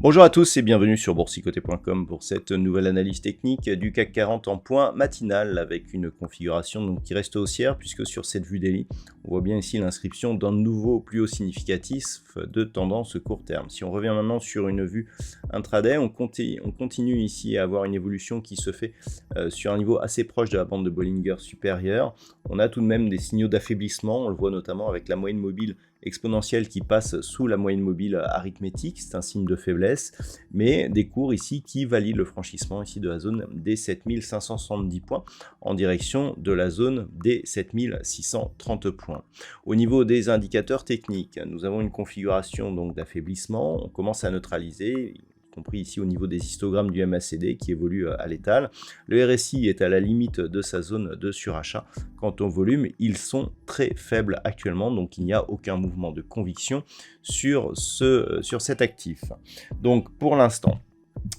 Bonjour à tous et bienvenue sur boursicoté.com pour cette nouvelle analyse technique du CAC 40 en point matinal avec une configuration donc qui reste haussière puisque sur cette vue daily, on voit bien ici l'inscription d'un nouveau plus haut significatif de tendance court terme. Si on revient maintenant sur une vue intraday, on continue ici à avoir une évolution qui se fait sur un niveau assez proche de la bande de Bollinger supérieure. On a tout de même des signaux d'affaiblissement, on le voit notamment avec la moyenne mobile exponentielle qui passe sous la moyenne mobile arithmétique, c'est un signe de faiblesse, mais des cours ici qui valident le franchissement ici de la zone des 7570 points en direction de la zone des 7630 points. Au niveau des indicateurs techniques, nous avons une configuration donc d'affaiblissement, on commence à neutraliser, compris ici au niveau des histogrammes du MACD qui évolue à l'étal. Le RSI est à la limite de sa zone de surachat. Quant au volume, ils sont très faibles actuellement, donc il n'y a aucun mouvement de conviction sur cet actif. Donc pour l'instant,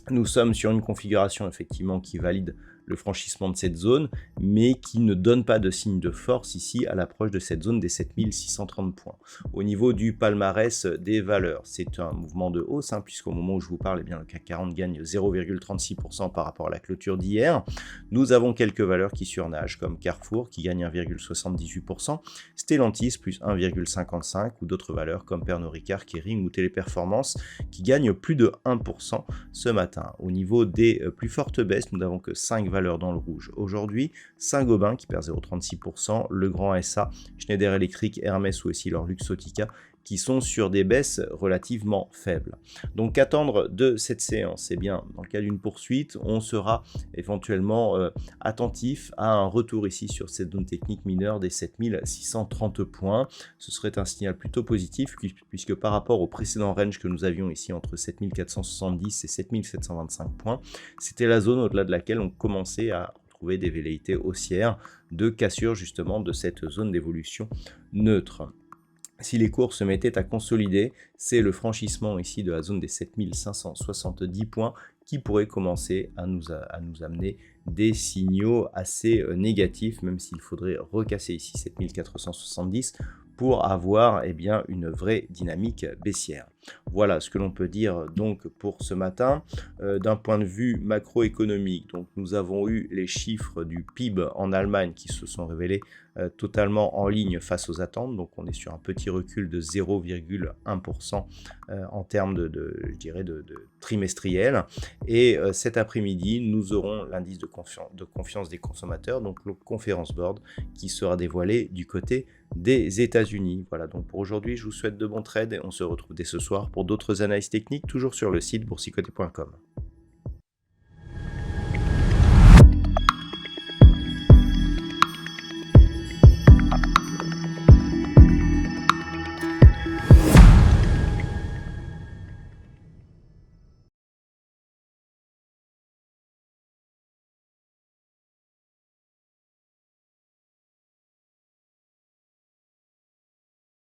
nous sommes sur une configuration effectivement qui valide le franchissement de cette zone, mais qui ne donne pas de signe de force ici à l'approche de cette zone des 7630 points. Au niveau du palmarès des valeurs, c'est un mouvement de hausse, puisqu'au moment où je vous parle, eh bien, le CAC 40 gagne 0,36% par rapport à la clôture d'hier. Nous avons quelques valeurs qui surnagent, comme Carrefour qui gagne 1,78%, Stellantis plus 1,55%, ou d'autres valeurs comme Pernod Ricard, Kering ou Téléperformance qui gagnent plus de 1% ce matin. Au niveau des plus fortes baisses, nous n'avons que 5 valeurs dans le rouge. Aujourd'hui, Saint-Gobain qui perd 0,36%, Legrand SA, Schneider Electric, Hermès ou aussi leur Luxottica qui sont sur des baisses relativement faibles. Donc qu'attendre de cette séance? Eh bien, dans le cas d'une poursuite, on sera éventuellement attentif à un retour ici sur cette zone technique mineure des 7630 points. Ce serait un signal plutôt positif puisque par rapport au précédent range que nous avions ici entre 7470 et 7725 points, c'était la zone au-delà de laquelle on commençait à trouver des velléités haussières de cassure justement de cette zone d'évolution neutre. Si les cours se mettaient à consolider, c'est le franchissement ici de la zone des 7570 points qui pourrait commencer à nous amener des signaux assez négatifs, même s'il faudrait recasser ici 7470 pour avoir une vraie dynamique baissière. Voilà ce que l'on peut dire donc pour ce matin. D'un point de vue macroéconomique, donc nous avons eu les chiffres du PIB en Allemagne qui se sont révélés totalement en ligne face aux attentes, donc on est sur un petit recul de 0,1% en termes de trimestriel, et cet après-midi nous aurons l'indice de confiance des consommateurs, donc le Conference Board qui sera dévoilé du côté des États-Unis. Voilà, donc pour aujourd'hui je vous souhaite de bons trades et on se retrouve dès ce soir pour d'autres analyses techniques toujours sur le site boursicoté.com.